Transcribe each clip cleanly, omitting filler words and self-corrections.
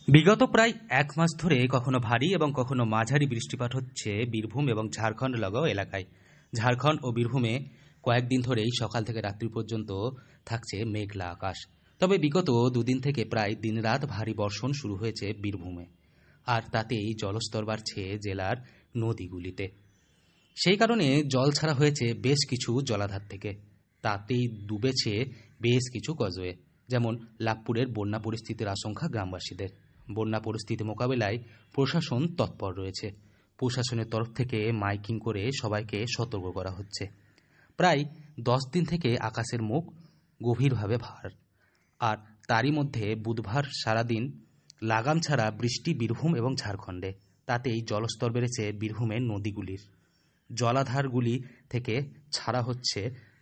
বিগত প্রায় এক মাস ধরে কখনো ভারী এবং কখনো মাঝারি বৃষ্টিপাত হচ্ছে বীরভূম এবং ঝাড়খণ্ড লাগাও এলাকায়। ঝাড়খণ্ড ও বীরভূমে কয়েকদিন ধরেই সকাল থেকে রাত্রি পর্যন্ত থাকছে মেঘলা আকাশ। তবে বিগত দুদিন থেকে প্রায় দিনরাত ভারী বর্ষণ শুরু হয়েছে বীরভূমে, আর তাতেই জলস্তর বাড়ছে জেলার নদীগুলিতে। সেই কারণে জল ছাড়া হয়েছে বেশ কিছু জলাধার থেকে, তাতেই ডুবেছে বেশ কিছু কজওয়ে। যেমন লাভপুরের বন্যা পরিস্থিতির আশঙ্কা গ্রামবাসীদের। বন্যা পরিস্থিতি মোকাবেলায় প্রশাসন তৎপর রয়েছে। প্রশাসনের তরফ থেকে মাইকিং করে সবাইকে সতর্ক করা হচ্ছে। প্রায় 10 দিন থেকে আকাশের মুখ গভীরভাবে ভার, আর তারই মধ্যে বুধবার সারাদিন লাগাম ছাড়া বৃষ্টি বীরভূম এবং ঝাড়খণ্ডে। তাতেই জলস্তর বেড়েছে বীরভূমের নদীগুলির। জলাধারগুলি থেকে ছাড়া হচ্ছে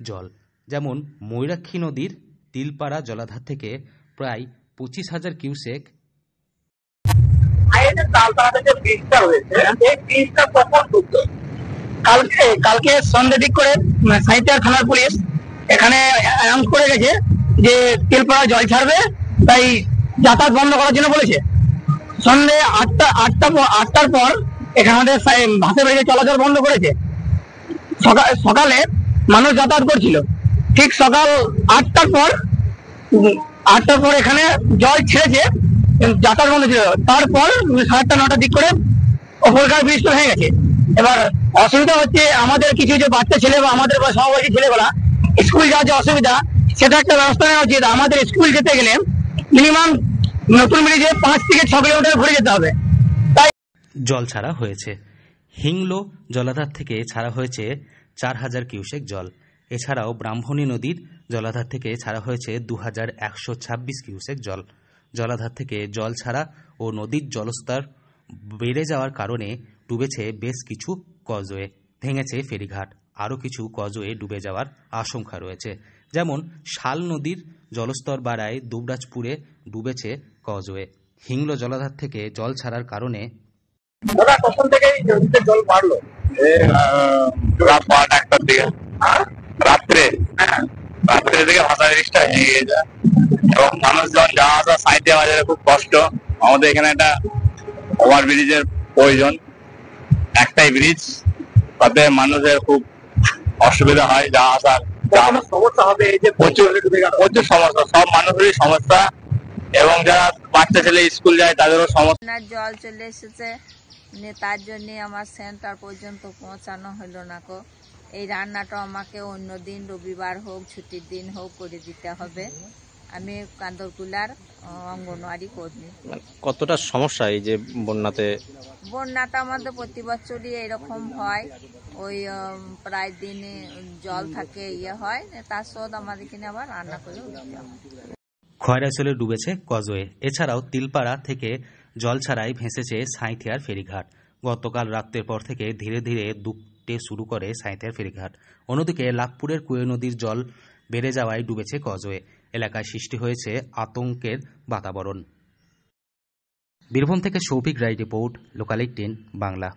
জল। যেমন ময়ূরাক্ষী নদীর তিলপাড়া জলাধার থেকে প্রায় 25,000 কিউসেক কালকে সন্ধ্যে দিক করে সাঁইথিয়া থানার পুলিশ এখানে অ্যানাউন্স করে গেছে যে তেলপাড়া জল ছাড়বে, তাই যাতায়াত বন্ধ করার জন্য বলেছে। সন্ধ্যে আটটার পর এখানে আমাদের ভাসে বাড়িতে চলাচল বন্ধ করেছে। সকালে মানুষ যাতায়াত করছিল, ঠিক সকাল 8টার পর এখানে জল ছেড়েছে, যাতায়াত বন্ধ ছিল। তারপর 8:30 9টার দিক করে অপরকার বৃষ্টি হয়ে গেছে। এবার অসুবিধা হচ্ছে আমাদের কিছু যে বাচ্চা ছেলে বা আমাদের সহবাসী ছেলেগুলা স্কুল যাওয়ার যে অসুবিধা, সেটা একটা ব্যবস্থা নেওয়া উচিত। আমাদের স্কুল যেতে গেলে মিনিমাম নতুন ব্রিজে 5 থেকে 6 কিলোমিটার ঘুরে যেতে হবে। তাই জল ছাড়া হয়েছে। হিংলো জলাধার থেকে ছাড়া হয়েছে 4,000 কিউসেক জল। এছাড়াও ব্রাহ্মণী নদীর জলাধার থেকে ছাড়া হয়েছে 2,126 কিউসেক জল। জলাধার থেকে জল ছাড়া ও নদীর জলস্তর বেড়ে যাওয়ার কারণে ডুবেছে বেশ কিছু কজওয়ে, ভেঙেছে ফেরিঘাট। আরও কিছু কজওয়ে ডুবে যাওয়ার আশঙ্কা রয়েছে। যেমন শাল নদীর জলস্তর বাড়ায় দুবরাজপুরে ডুবেছে কজওয়ে। হিংলো জলাধার থেকে জল ছাড়ার কারণে কখন থেকে জল বাড়লো? রাত 1টার দিকে, রাত্রে থেকে ভাষা ব্রিজটা ভেঙে যায় এবং মানুষজন যাওয়া আসা সাঁইথিয়া বাজারে খুব কষ্ট। আমাদের এখানে একটা ওভার ব্রিজের প্রয়োজন, একটাই ব্রিজ, তাতে মানুষের খুব অসুবিধা হয় যাওয়া আসার। সমস্যা হবে, এই যে প্রচুর সমস্যা, সব মানুষেরই সমস্যা, এবং যারা বাচ্চা ছেলে স্কুল যায় তাদেরও সমস্যা। জল চলে এসেছে, তার জন্য আমার সেন্টার পর্যন্ত পৌঁছানো হলো না কো। এই রান্নাটা আমাকে অন্য দিন, রবিবার হোক, ছুটির দিন হোক, করে দিতে হবে। আমি কান্দরকুলার অঙ্গনওয়াড়ি কর্মী। কতটা সমস্যা এই যে বন্যাটা আমাদের প্রতি বছরই এরকম হয়। ওই প্রায় দিনে জল থাকে, হয়, তার শোধ আমাদের কিনে আবার রান্না করে দিতে হয়। খয়রাচলে ডুবেছে কজওয়ে। এছাড়াও তিলপাড়া থেকে জল ছাড়াই ভেসেছে সাঁইথিয়ার ফেরিঘাট। গতকাল রাত্রের পর থেকে ধীরে ধীরে ডুবতে শুরু করে সাঁইথিয়ার ফেরিঘাট। অন্যদিকে লাভপুরের কুয়ে নদীর জল বেড়ে যাওয়ায় ডুবেছে কজওয়ে। এলাকায় সৃষ্টি হয়েছে আতঙ্কের বাতাবরণ। বীরভূম থেকে শৌভিক রায় রিপোর্ট, লোকাল 18 বাংলা।